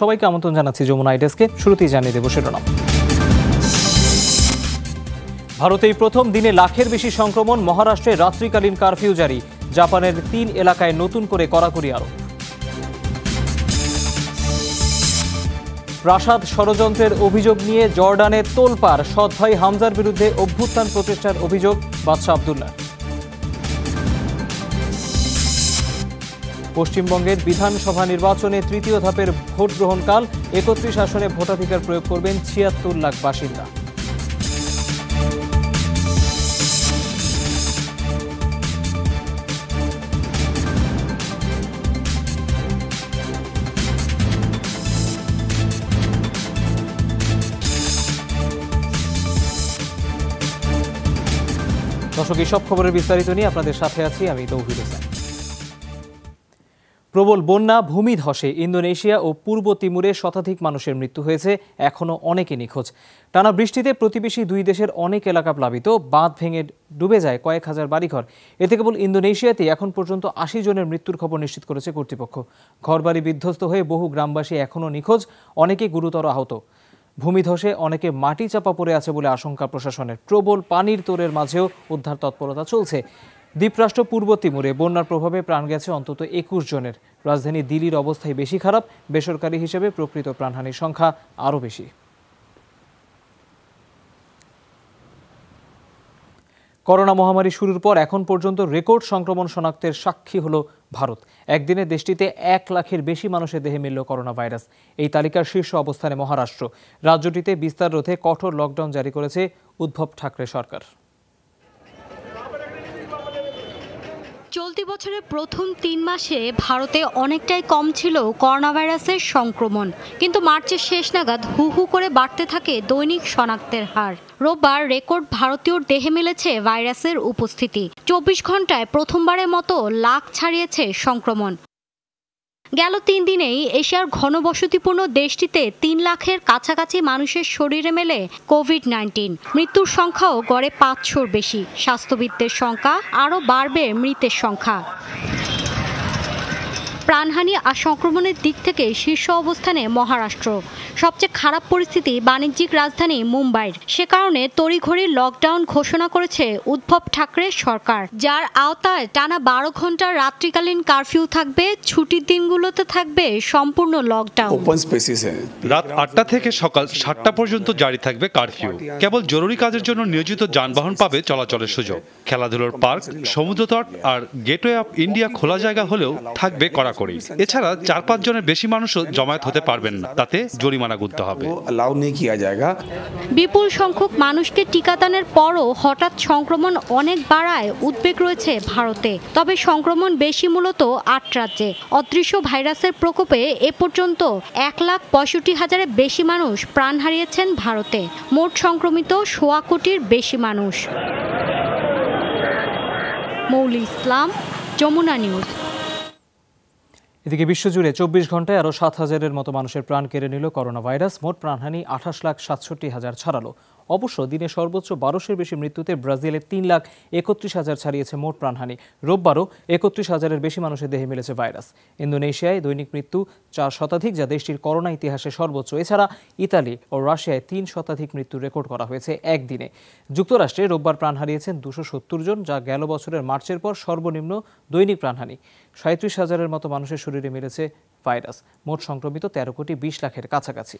সবাইকে আমন্ত্রণ জানাচ্ছি যমুনা আইডেস্কে। শুরুতেই জানিয়ে দেব শিরোনাম। ভারতেই প্রথম দিনে লাখের বেশি সংক্রমণ, মহারাষ্ট্রে রাত্রিকালীন কারফিউ জারি, জাপানের 3 এলাকায় নতুন করে কড়াকড়ি আরোপ। প্রাসাদ ষড়যন্ত্রের অভিযোগ নিয়ে জর্ডানের তোলপাড়, সৎ ভাই হামজার বিরুদ্ধে অভ্যুত্থান প্রচেষ্টার অভিযোগ বাদশা আব্দুল্লাহ। পশ্চিমবঙ্গের বিধানসভা নির্বাচনে তৃতীয় ধাপের ভোট গ্রহণকাল, 31 আসনে ভোটাধিকার প্রয়োগ করবেন 76 লাখ বাসিন্দা। দর্শক, এইসব খবরের বিস্তারিত নিয়ে আপনাদের সাথে আছি আমি তৌহিদ হোসেন। প্রবল বন্যা, ভূমিধসে ইন্দোনেশিয়া ও পূর্ব তিমুরে শতাধিক মানুষের মৃত্যু হয়েছে, এখনও অনেকে নিখোঁজ। টানা বৃষ্টিতে প্রতিবেশী দুই দেশের অনেক এলাকা প্লাবিত, বাঁধ ভেঙে ডুবে যায় কয়েক হাজার বাড়িঘর। এতে কেবল ইন্দোনেশিয়াতেই এখন পর্যন্ত 80 জনের মৃত্যুর খবর নিশ্চিত করেছে কর্তৃপক্ষ। ঘরবাড়ি বিধ্বস্ত হয়ে বহু গ্রামবাসী এখনও নিখোঁজ, অনেকে গুরুতর আহত। ভূমিধসে অনেকে মাটি চাপা পড়ে আছে বলে আশঙ্কা প্রশাসনের। প্রবল পানির তোড়ের মাঝেও উদ্ধার তৎপরতা চলছে। দ্বীপরাষ্ট্র পূর্ব তিমুরে বন্যার প্রভাবে প্রাণ গেছে অন্তত 21 জনের। রাজধানী দিল্লির অবস্থাই বেশি খারাপ, বেসরকারি হিসেবে প্রকৃত প্রাণহানির সংখ্যা আরও বেশি। করোনা মহামারী শুরুর পর এখন পর্যন্ত রেকর্ড সংক্রমণ শনাক্তের সাক্ষী হল ভারত। একদিনে দেশটিতে 1 লাখের বেশি মানুষের দেহে মিলল করোনা ভাইরাস। এই তালিকার শীর্ষ অবস্থানে মহারাষ্ট্র। রাজ্যটিতে বিস্তার রোধে কঠোর লকডাউন জারি করেছে উদ্ধব ঠাকরে সরকার। চলতি বছরের প্রথম 3 মাসে ভারতে অনেকটাই কম ছিল করোনা ভাইরাসের সংক্রমণ, কিন্তু মার্চের শেষ নাগাদ হু হু করে বাড়তে থাকে দৈনিক শনাক্তের হার। রোববার রেকর্ড ভারতীয়র দেহে মিলেছে ভাইরাসের উপস্থিতি। 24 ঘন্টায় প্রথমবারের মতো লাখ ছাড়িয়েছে সংক্রমণ। গেল 3 দিনেই এশিয়ার ঘনবসতিপূর্ণ দেশটিতে 3 লাখের কাছাকাছি মানুষের শরীরে মেলে কোভিড-19। মৃত্যুর সংখ্যাও গড়ে 500-র বেশি। স্বাস্থ্যবিদদের সংখ্যা আরও বাড়বে মৃতের সংখ্যা। প্রাণহানি আর সংক্রমণের দিক থেকে শীর্ষ অবস্থানে মহারাষ্ট্র। সবচেয়ে খারাপ পরিস্থিতি বাণিজ্যিক রাজধানী মুম্বাইয়ের। সে কারণে তড়িঘড়ি লকডাউন ঘোষণা করেছে উদ্ধব ঠাকরে সরকার, যার আওতায় টানা 12 ঘন্টার রাত্রিকালীন কারফিউ থাকবে। ছুটির দিনগুলোতে থাকবে সম্পূর্ণ লকডাউন। রাত 8টা থেকে সকাল 7টা পর্যন্ত জারি থাকবে কারফিউ। কেবল জরুরি কাজের জন্য নিয়োজিত যানবাহন পাবে চলাচলের সুযোগ। খেলাধুলার পার্ক, সমুদ্রতট আর গেটওয়ে অফ ইন্ডিয়া খোলা জায়গা হলেও থাকবে কড়াকড়ি। এছাড়া 4-5 জনের বেশি মানুষও জমায়েত হতে পারবেন না, তাতে জরিমানা গুনতে হবে। বিপুল সংখ্যক মানুষকে টিকাদানের পরও হঠাৎ সংক্রমণ অনেক বাড়ায় উদ্বেগ রয়েছে ভারতে। তবে সংক্রমণ বেশি মূলত 8 রাজ্যে। অদৃশ্য ভাইরাসের প্রকোপে এ পর্যন্ত 1,65,000-এর বেশি মানুষ প্রাণ হারিয়েছেন ভারতে। মোট সংক্রমিত 1.25 কোটির বেশি মানুষ। মৌলি ইসলাম, যমুনা নিউজ। এদিকে বিশ্বজুড়ে 24 ঘন্টায় আরও 7,000-এর মতো মানুষের প্রাণ কেড়ে নিল করোনা ভাইরাস। মোট প্রাণহানি 28,67,000 ছাড়ালো। অবশ্য দিনে সর্বোচ্চ 1200-এর বেশি মৃত্যুতে ব্রাজিলে 3,31,000 ছাড়িয়েছে মোট প্রাণহানি। রোববারও 31,000-এর বেশি মানুষের দেহে মিলেছে ভাইরাস। ইন্দোনেশিয়ায় দৈনিক মৃত্যু 4 শতাধিক, যা দেশটির করোনা ইতিহাসে সর্বোচ্চ। এছাড়া ইতালি ও রাশিয়ায় 3 শতাধিক মৃত্যু রেকর্ড করা হয়েছে একদিনে। যুক্তরাষ্ট্রে রোববার প্রাণ হারিয়েছেন 270 জন, যা গেল বছরের মার্চের পর সর্বনিম্ন দৈনিক প্রাণহানি। 37,000-এর মতো মানুষের শরীরে মিলেছে ভাইরাস। মোট সংক্রমিত 13,20,00,000-এর কাছাকাছি।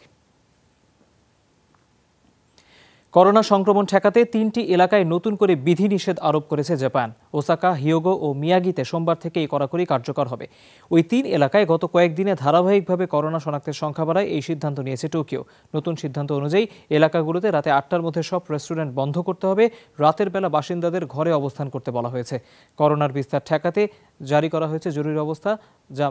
করোনা সংক্রমণ ঠেকাতে 3টি এলাকায় নতুন করে বিধিনিষেধ আরোপ করেছে জাপান। ওসাকা, হিয়োগো ও মিয়াগিতে সোমবার থেকে এই কড়াকড়ি কার্যকর হবে। ওই 3 এলাকায় গত কয়েকদিনে ধারাবাহিকভাবে করোনা শনাক্তের সংখ্যা বাড়ায় এই সিদ্ধান্ত নিয়েছে টোকিও। নতুন সিদ্ধান্ত অনুযায়ী এলাকাগুলোতে রাতে 8টার মধ্যে সব রেস্টুরেন্ট বন্ধ করতে হবে। রাতের বেলা বাসিন্দাদের ঘরে অবস্থান করতে বলা হয়েছে। করোনার বিস্তার ঠেকাতে জারি করা হয়েছে জরুরি অবস্থা, যা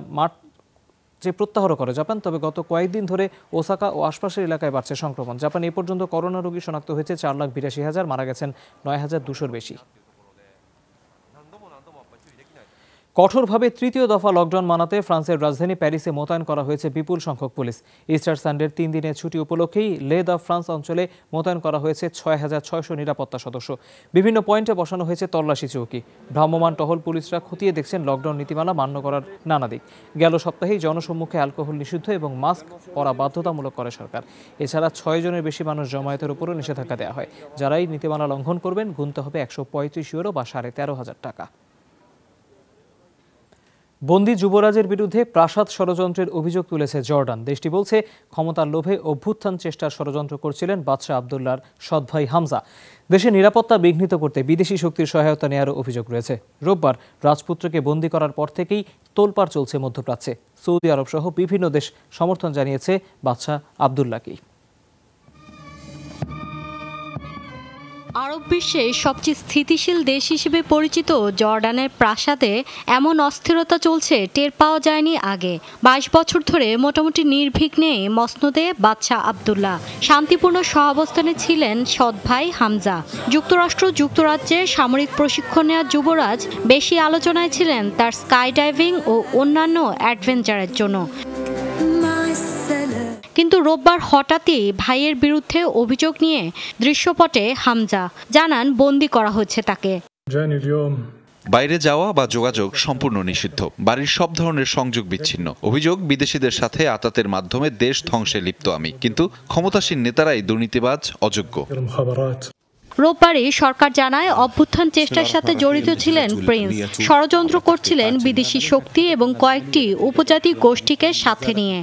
প্রত্যাহার করে জাপান। তবে গত কয়েকদিন ধরে ওসাকা ও আশপাশের এলাকায় বাড়ছে সংক্রমণ। জাপান এ পর্যন্ত করোনা রোগী শনাক্ত হয়েছে 4,82,000, মারা গেছেন 9,200-র বেশি। কঠোরভাবে তৃতীয় দফা লকডাউন মানাতে ফ্রান্সের রাজধানী প্যারিসে মোতায়েন করা হয়েছে বিপুল সংখ্যক পুলিশ। ইস্টার সানডের 3 দিনের ছুটি উপলক্ষেই লে দ্য ফ্রান্স অঞ্চলে মোতায়েন করা হয়েছে 6,600 নিরাপত্তা সদস্য। বিভিন্ন পয়েন্টে বসানো হয়েছে তল্লাশি চৌকি। ভ্রাম্যমাণ টহল পুলিশরা খতিয়ে দেখছেন লকডাউন নীতিমালা মান্য করার নানা দিক। গেল সপ্তাহেই জনসম্মুখে অ্যালকোহল নিষিদ্ধ এবং মাস্ক পরা বাধ্যতামূলক করে সরকার। এছাড়া 6 জনের বেশি মানুষ জমায়েতের উপরও নিষেধাজ্ঞা দেওয়া হয়। যারা এই নীতিমালা লঙ্ঘন করবেন গুনতে হবে 135 ইউরো বা 13,500 টাকা। বন্দী যুবরাজের বিরুদ্ধে প্রাসাদ ষড়যন্ত্রের অভিযোগ তুলেছে জর্ডান। দেশটি বলছে ক্ষমতার লোভে অভ্যুত্থান চেষ্টার ষড়যন্ত্র করছিলেন বাদশাহ আবদুল্লাহর সৎ ভাই হামজা। দেশের নিরাপত্তা বিঘ্নিত করতে বিদেশি শক্তির সহায়তা নেওয়ারও অভিযোগ রয়েছে। রোববার রাজপুত্রকে বন্দী করার পর থেকেই তোলপাড় চলছে মধ্যপ্রাচ্যে। সৌদি আরব সহ বিভিন্ন দেশ সমর্থন জানিয়েছে বাদশাহ আবদুল্লাহকে। আরব বিশ্বের সবচেয়ে স্থিতিশীল দেশ হিসেবে পরিচিত জর্ডানের প্রাসাদে এমন অস্থিরতা চলছে টের পাওয়া যায়নি আগে। 22 বছর ধরে মোটামুটি নির্বিঘ্নে মসনদে বাদশাহ আবদুল্লাহ শান্তিপূর্ণ সহাবস্থানে ছিলেন সৎ ভাই হামজা। যুক্তরাজ্যের সামরিক প্রশিক্ষণ নেওয়া যুবরাজ বেশি আলোচনায় ছিলেন তার স্কাই ডাইভিং ও অন্যান্য অ্যাডভেঞ্চারের জন্য। কিন্তু রোববার হঠাৎই ভাইয়ের বিরুদ্ধে অভিযোগ নিয়ে দৃশ্যপটে হামজা জানান বন্দী করা হচ্ছে তাকে। বাইরে যাওয়া বা যোগাযোগ সম্পূর্ণ নিষিদ্ধ, বাড়ির সব ধরনের সংযোগ বিচ্ছিন্ন। অভিযোগ বিদেশিদের সাথে আতাতের মাধ্যমে দেশ ধ্বংসে লিপ্ত আমি, কিন্তু ক্ষমতাসীন নেতারাই দুর্নীতিবাজ, অযোগ্য। রোববারই সরকার জানায় অভ্যুত্থান চেষ্টার সাথে জড়িত ছিলেন প্রিন্স। ষড়যন্ত্র করছিলেন বিদেশি শক্তি এবং কয়েকটি উপজাতি গোষ্ঠীকে সাথে নিয়ে।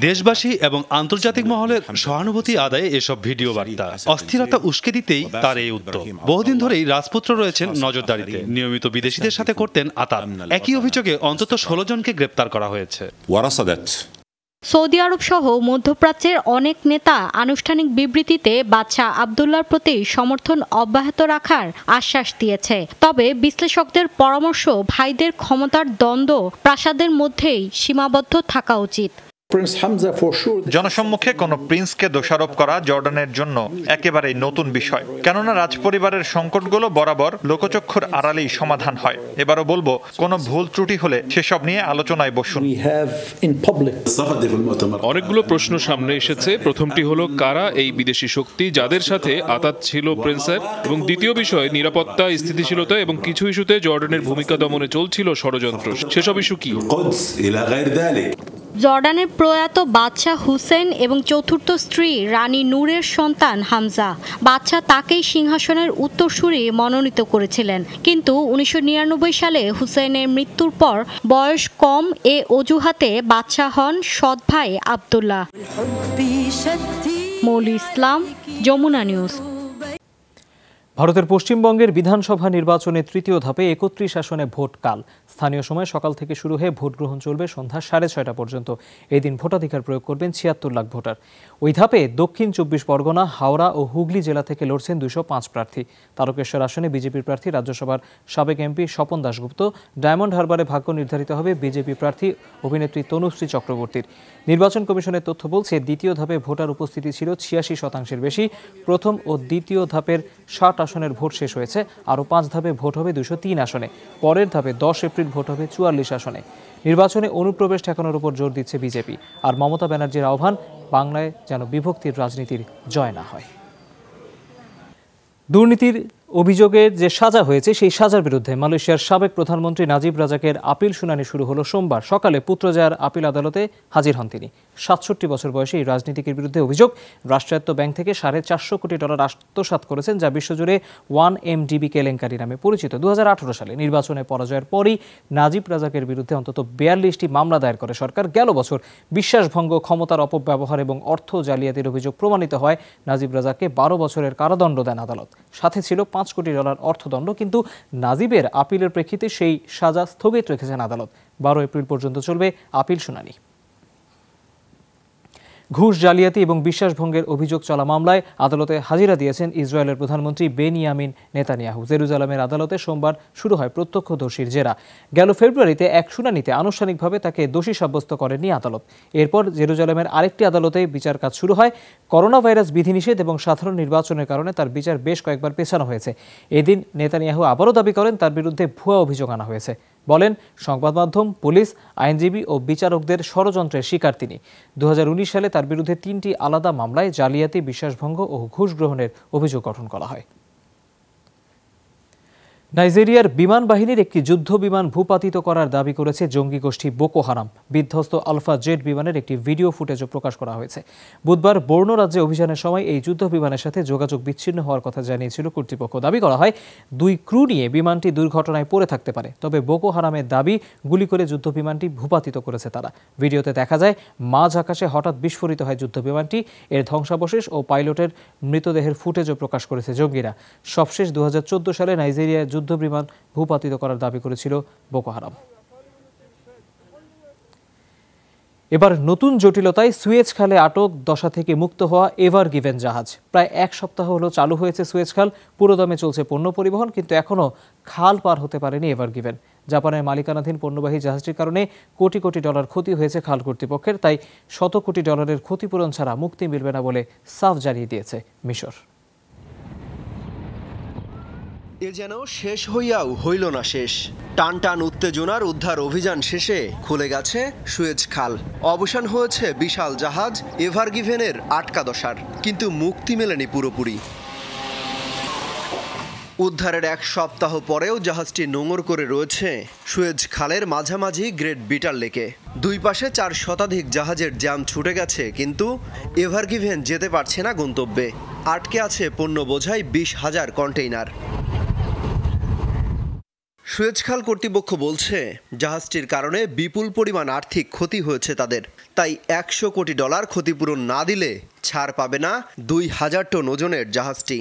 দেশবাসী এবং আন্তর্জাতিক মহলের সহানুভূতি আদায়ে এসব ভিডিও বার্তা অস্থিরতা উস্কে দিতেই তার এই উদ্যোগ। বহুদিন ধরেই রাজপুত্র রয়েছেন নজরদারিতে। নিয়মিত বিদেশিদের সাথে করতেন আতাত। একই অভিযোগে অন্তত 16 জনকে গ্রেপ্তার করা হয়েছে। সৌদি আরব সহ মধ্যপ্রাচ্যের অনেক নেতা আনুষ্ঠানিক বিবৃতিতে বাদশাহ আবদুল্লাহর প্রতি সমর্থন অব্যাহত রাখার আশ্বাস দিয়েছে। তবে বিশ্লেষকদের পরামর্শ, ভাইদের ক্ষমতার দ্বন্দ্ব প্রাসাদের মধ্যেই সীমাবদ্ধ থাকা উচিত। জনসম্মুখে কোনো প্রিন্সকে দোষারোপ করা জর্ডানের জন্য একেবারেই নতুন বিষয়, কেননা রাজপরিবারের সংকটগুলো বরাবর লোকচক্ষুর আড়ালেই সমাধান হয়। এবারও বলবো, কোনো ভুল ত্রুটি হলে সেসব নিয়ে আলোচনায় বসুন। অনেকগুলো প্রশ্ন সামনে এসেছে। প্রথমটি হলো, কারা এই বিদেশি শক্তি যাদের সাথে আতাত ছিল প্রিন্সের, এবং দ্বিতীয় বিষয় নিরাপত্তা, স্থিতিশীলতা এবং কিছু ইস্যুতে জর্ডানের ভূমিকা দমনে চলছিল ষড়যন্ত্র। সেসব ইস্যু কি? জর্ডানের প্রয়াত বাদশাহ হুসেন এবং চতুর্থ স্ত্রী রানী নূরের সন্তান হামজা। বাদশাহ তাকেই সিংহাসনের উত্তরসূরি মনোনীত করেছিলেন, কিন্তু 1999 সালে হুসেনের মৃত্যুর পর বয়স কম এ অজুহাতে বাদশাহ হন সৎ ভাই আবদুল্লাহ। মৌলি ইসলাম, যমুনা নিউজ। ভারতের পশ্চিমবঙ্গের বিধানসভা নির্বাচনে তৃতীয় ধাপে 31 আসনে ভোট কাল। স্থানীয় সময় সকাল থেকে শুরু হয়ে ভোট গ্রহণ চলবে সন্ধ্যা 6:30 পর্যন্ত। এই দিন ভোটাধিকার প্রয়োগ করবেন 76 লাখ ভোটার। ওই ধাপে দক্ষিণ 24 পরগনা, হাওড়া ও হুগলি জেলা থেকে লড়ছেন 205 প্রার্থী। তারকেশ্বর আসনে বিজেপির প্রার্থী রাজ্যসভার সাবেক এমপি স্বপন দাশগুপ্ত। ডায়মন্ড হারবারে ভাগ্য নির্ধারিত হবে বিজেপি প্রার্থী অভিনেত্রী তনুশ্রী চক্রবর্তীর। নির্বাচন কমিশনের তথ্য বলছে, দ্বিতীয় ধাপে ভোটার উপস্থিতি ছিল 86%-এর বেশি। প্রথম ও দ্বিতীয় ধাপের 60 আসনের ভোট শেষ হয়েছে। আরও 5 ধাপে ভোট হবে 203 আসনে। পরের ধাপে 10 এপ্রিল ভোট হবে 44 আসনে। নির্বাচনে অনুপ্রবেশ ঠেকানোর উপর জোর দিচ্ছে বিজেপি। আর মমতা ব্যানার্জির আহ্বান, বাংলায় যেন বিভক্তির রাজনীতির জয় না হয়। দুর্নীতির অভিযোগের যে সাজা হয়েছে, সেই সাজার বিরুদ্ধে মালয়েশিয়ার সাবেক প্রধানমন্ত্রী নাজিব রাজাকের আপিল শুনানি শুরু হলো সোমবার সকালে। পুত্রজায়ার আপিল আদালতে হাজির হন তিনি। 67 বছর বয়সী এই রাজনীতিকের বিরুদ্ধে অভিযোগ, রাষ্ট্রায়ত্ত ব্যাংক থেকে $450 কোটি আত্মসাৎ করেছেন, যা বিশ্বজুড়ে 1MDB কেলেঙ্কারি নামে পরিচিত। 2018 সালে নির্বাচনে পরাজয়ের পরই নাজিব রাজাকের বিরুদ্ধে অন্তত 42টি মামলা দায়ের করে সরকার। গেল বছর বিশ্বাসভঙ্গ, ক্ষমতার অপব্যবহার এবং অর্থ জালিয়াতির অভিযোগ প্রমাণিত হয়। নাজিব রাজাককে 12 বছরের কারাদণ্ড দেন আদালত। সাথে ছিল $5 কোটি অর্থদণ্ড। কিন্তু নাজিবের আপিলের প্রেক্ষিতে সেই সাজা স্থগিত রেখেছেন আদালত। 12 এপ্রিল পর্যন্ত চলবে আপিল শুনানি। ঘুষ জালিয়াতি এবং বিশ্বাসভঙ্গের অভিযোগ চলা মামলায় আদালতে হাজিরা দিয়েছেন ইসরায়েলের প্রধানমন্ত্রী বেনিয়ামিন নেতানিয়াহু। জেরুজালেমের আদালতে সোমবার শুরু হয় প্রত্যক্ষদর্শীর জেরা। গেল ফেব্রুয়ারিতে এক শুনানিতে আনুষ্ঠানিকভাবে তাকে দোষী সাব্যস্ত করেনি আদালত। এরপর জেরুজালেমের আরেকটি আদালতে বিচার কাজ শুরু হয়। করোনা ভাইরাস বিধিনিষেধ এবং সাধারণ নির্বাচনের কারণে তার বিচার বেশ কয়েকবার পেছানো হয়েছে। এদিন নেতানিয়াহু আবারও দাবি করেন তার বিরুদ্ধে ভুয়া অভিযোগ আনা হয়েছে। বলেন, সংবাদ মাধ্যম, পুলিশ, আইনজীবী ও বিচারকদের ষড়যন্ত্রের শিকার তিনি। 2019 সালে তার বিরুদ্ধে 3টি আলাদা মামলায় জালিয়াতি, বিশ্বাসভঙ্গ ও ঘুষ গ্রহণের অভিযোগ গঠন করা হয়। নাইজেরিয়ার বিমান বাহিনীর একটি যুদ্ধ বিমান ভূপাতিত করার দাবি করেছে জঙ্গি গোষ্ঠী বোকো হারাম। বিধ্বস্ত আলফা জেট বিমানের একটি ভিডিও ফুটেজও প্রকাশ করা হয়েছে। বুধবার বর্নো রাজ্যে অভিযানের সময় এই যুদ্ধ বিমানের সাথে যোগাযোগ বিচ্ছিন্ন হওয়ার কথা জানিয়েছিল কর্তৃপক্ষ। দাবি করা হয় 2 ক্রু নিয়ে বিমানটি দুর্ঘটনায় পড়ে থাকতে পারে। তবে বোকো হারামের দাবি, গুলি করে যুদ্ধ বিমানটি ভূপাতিত করেছে তারা। ভিডিওতে দেখা যায় মাঝ আকাশে হঠাৎ বিস্ফোরিত হয় যুদ্ধ বিমানটি। এর ধ্বংসাবশেষ ও পাইলটের মৃতদেহের ফুটেজও প্রকাশ করেছে জঙ্গিরা। সবশেষ 2014 সালে নাইজেরিয়ার যুদ্ধ বিমান ভূপাতিত করার দাবি করেছিল বোকো হারাম। এবার নতুন জটিলতায় সুয়েজ খালে আটক দশা থেকে মুক্ত হওয়া এভার গিভেন জাহাজ। প্রায় 1 সপ্তাহ হলো চালু হয়েছে সুয়েজ খাল। পুরোদমে চলছে পণ্য পরিবহন, কিন্তু এখনও খাল পার হতে পারেনি এভার গিভেন। জাপানের মালিকানাধীন পণ্যবাহী জাহাজটির কারণে কোটি কোটি ডলার ক্ষতি হয়েছে খাল কর্তৃপক্ষের। তাই $100 কোটি ক্ষতিপূরণ ছাড়া মুক্তি মিলবে না বলে সাফ জানিয়ে দিয়েছে মিশর। এ যেন শেষ হইয়াও হইল না শেষ। টান টান উত্তেজনার উদ্ধার অভিযান শেষে খুলে গেছে সুয়েজ খাল। অবসান হয়েছে বিশাল জাহাজ এভার গিভেনের আটকা দশার, কিন্তু মুক্তি মেলেনি পুরোপুরি। উদ্ধারের 1 সপ্তাহ পরেও জাহাজটি নোঙর করে রয়েছে সুয়েজ খালের মাঝামাঝি গ্রেট বিটার লেকে। 2 পাশে 4 শতাধিক জাহাজের জ্যাম ছুটে গেছে, কিন্তু এভার গিভেন যেতে পারছে না গন্তব্যে। আটকে আছে পণ্য বোঝাই 20,000 কন্টেইনার। সুয়েজ খাল কর্তৃপক্ষ বলছে জাহাজটির কারণে বিপুল পরিমাণ আর্থিক ক্ষতি হয়েছে তাদের। তাই $100 কোটি ক্ষতিপূরণ না দিলে ছাড় পাবে না 2000 টন ওজনের জাহাজটি।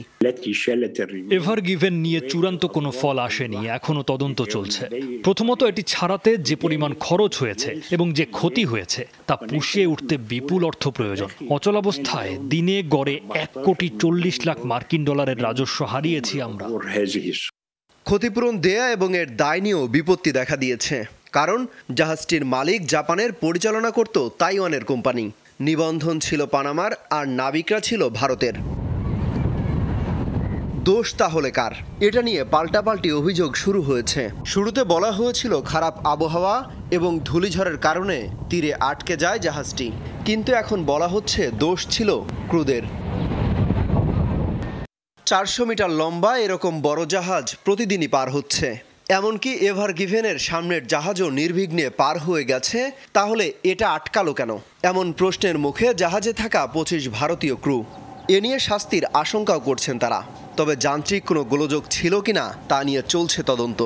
এভার গিভেন নিয়ে চূড়ান্ত কোনো ফল আসেনি, এখনো তদন্ত চলছে। প্রথমত, এটি ছাড়াতে যে পরিমাণ খরচ হয়েছে এবং যে ক্ষতি হয়েছে তা পুষিয়ে উঠতে বিপুল অর্থ প্রয়োজন। অচলাবস্থায় দিনে গড়ে $1,40,00,000 রাজস্ব হারিয়েছি আমরা। ক্ষতিপূরণ দেয়া এবং এর দায় নিয়েও বিপত্তি দেখা দিয়েছে, কারণ জাহাজটির মালিক জাপানের, পরিচালনা করত তাইওয়ানের কোম্পানি। নিবন্ধন ছিল পানামার, আর নাবিকরা ছিল ভারতের। দোষ তাহলে কার? এটা নিয়ে পাল্টাপাল্টি অভিযোগ শুরু হয়েছে। শুরুতে বলা হয়েছিল খারাপ আবহাওয়া এবং ধূলিঝড়ের কারণে তীরে আটকে যায় জাহাজটি, কিন্তু এখন বলা হচ্ছে দোষ ছিল ক্রুদের। 400 মিটার লম্বা এরকম বড় জাহাজ প্রতিদিনই পার হচ্ছে, এমনকি এভার গিভেনের সামনের জাহাজও নির্বিঘ্নে পার হয়ে গেছে। তাহলে এটা আটকালো কেন? এমন প্রশ্নের মুখে জাহাজে থাকা 25 ভারতীয় ক্রু। এ নিয়ে শাস্তির আশঙ্কাও করছেন তারা। তবে যান্ত্রিক কোনো গোলযোগ ছিল কিনা তা নিয়ে চলছে তদন্ত।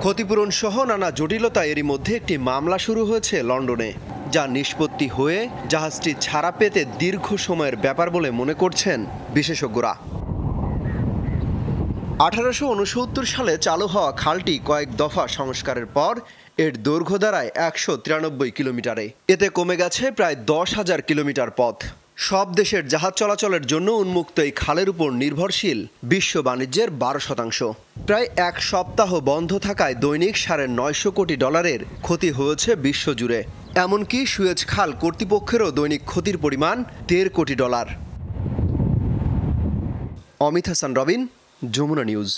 ক্ষতিপূরণ সহ নানা জটিলতা এরই মধ্যে একটি মামলা শুরু হয়েছে লন্ডনে, যা নিষ্পত্তি হয়ে জাহাজটি ছাড়া পেতে দীর্ঘ সময়ের ব্যাপার বলে মনে করছেন বিশেষজ্ঞরা। 1869 সালে চালু হওয়া খালটি কয়েক দফা সংস্কারের পর এর দৈর্ঘ্য দাঁড়ায় 193 কিলোমিটারে। এতে কমে গেছে প্রায় 10,000 কিলোমিটার পথ। সব দেশের জাহাজ চলাচলের জন্য উন্মুক্ত এই খালের উপর নির্ভরশীল বিশ্ব বাণিজ্যের 12%। প্রায় 1 সপ্তাহ বন্ধ থাকায় দৈনিক $950 কোটি ক্ষতি হয়েছে বিশ্বজুড়ে। এমনকি সুয়েজ খাল কর্তৃপক্ষেরও দৈনিক ক্ষতির পরিমাণ $1.5 কোটি। অমিত হাসান রবিন, যমুনা নিউজ।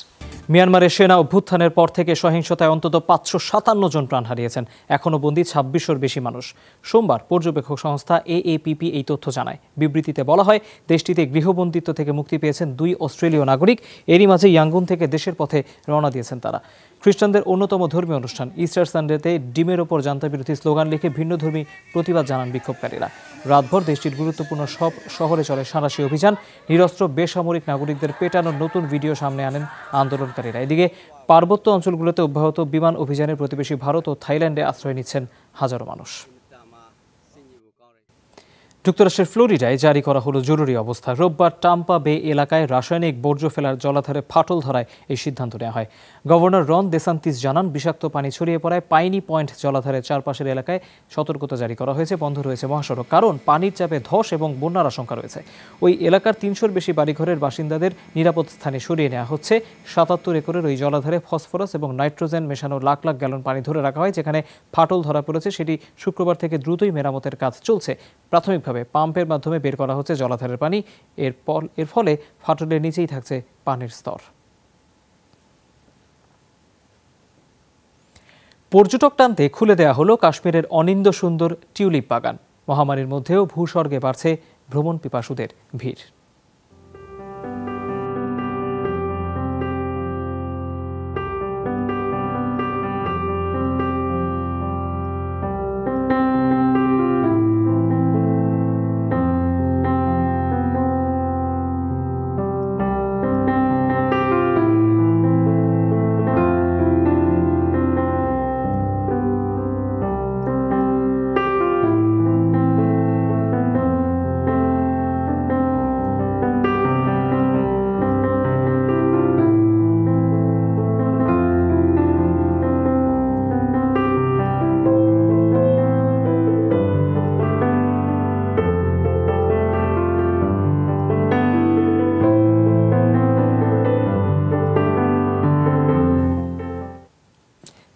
মিয়ানমারের সেনা অভ্যুত্থানের পর থেকে সহিংসতায় অন্তত 557 জন প্রাণ হারিয়েছেন। এখনও বন্দী 2600-র বেশি মানুষ। সোমবার পর্যবেক্ষক সংস্থা AAPP এই তথ্য জানায়। বিবৃতিতে বলা হয়, দেশটিতে গৃহবন্দিত্ব থেকে মুক্তি পেয়েছেন 2 অস্ট্রেলীয় নাগরিক। এরই মাঝে ইয়াঙ্গুন থেকে দেশের পথে রওনা দিয়েছেন তারা। খ্রিস্টানদের অন্যতম ধর্মীয় অনুষ্ঠান ইস্টার সানডেতে ডিমের ওপর জান্তাবিরোধী স্লোগান লিখে ভিন্নধর্মী প্রতিবাদ জানান বিক্ষোভকারীরা। রাতভর দেশটির গুরুত্বপূর্ণ সব শহরে চলে সাঁড়াশি অভিযান। নিরস্ত্র বেসামরিক নাগরিকদের পেটানোর নতুন ভিডিও সামনে আনেন আন্দোলনকারীরা। এদিকে পার্বত্য অঞ্চলগুলোতে অব্যাহত বিমান অভিযানের প্রতিবেশী ভারত ও থাইল্যান্ডে আশ্রয় নিচ্ছেন হাজারো মানুষ। যুক্তরাষ্ট্রের ফ্লোরিডায় জারি করা হলো জরুরি অবস্থা। রোববার টাম্পা বে এলাকায় রাসায়নিক বর্জ্য ফেলার জলাধারে ফাটল ধরায় এই সিদ্ধান্ত নেওয়া হয়। গভর্নর রন দেসান্তিস জানান, বিষাক্ত পানি ছড়িয়ে পড়ায় পাইনি পয়েন্ট জলাধারের চারপাশের এলাকায় সতর্কতা জারি করা হয়েছে। বন্ধ রয়েছে মহাসড়ক, কারণ পানির চাপে ধস এবং বন্যার আশঙ্কা রয়েছে। ওই এলাকার ৩০০-র বেশি বাড়িঘরের বাসিন্দাদের নিরাপদ স্থানে সরিয়ে নেওয়া হচ্ছে। ৭৭ একরের ওই জলাধারে ফসফরাস এবং নাইট্রোজেন মেশানো লাখ লাখ গ্যালন পানি ধরে রাখা হয়। যেখানে ফাটল ধরা পড়েছে সেটি শুক্রবার থেকে দ্রুতই মেরামতের কাজ চলছে। প্রাথমিকভাবে পাম্পের মাধ্যমে বের করা হচ্ছে জলাধারের পানি। এর ফলে ফাটলের নিচেই থাকছে পানির স্তর। পর্যটক টানতে খুলে দেয়া হলো কাশ্মীরের অনিন্দ্য সুন্দর টিউলিপ বাগান। মহামারীর মধ্যেও ভূস্বর্গে বাড়ছে ভ্রমণ পিপাসুদের ভিড়।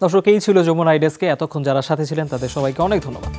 দর্শক, এই ছিল যমুনা আইডেস্কে। এতক্ষণ যারা সাথে ছিলেন তাদের সবাইকে অনেক ধন্যবাদ।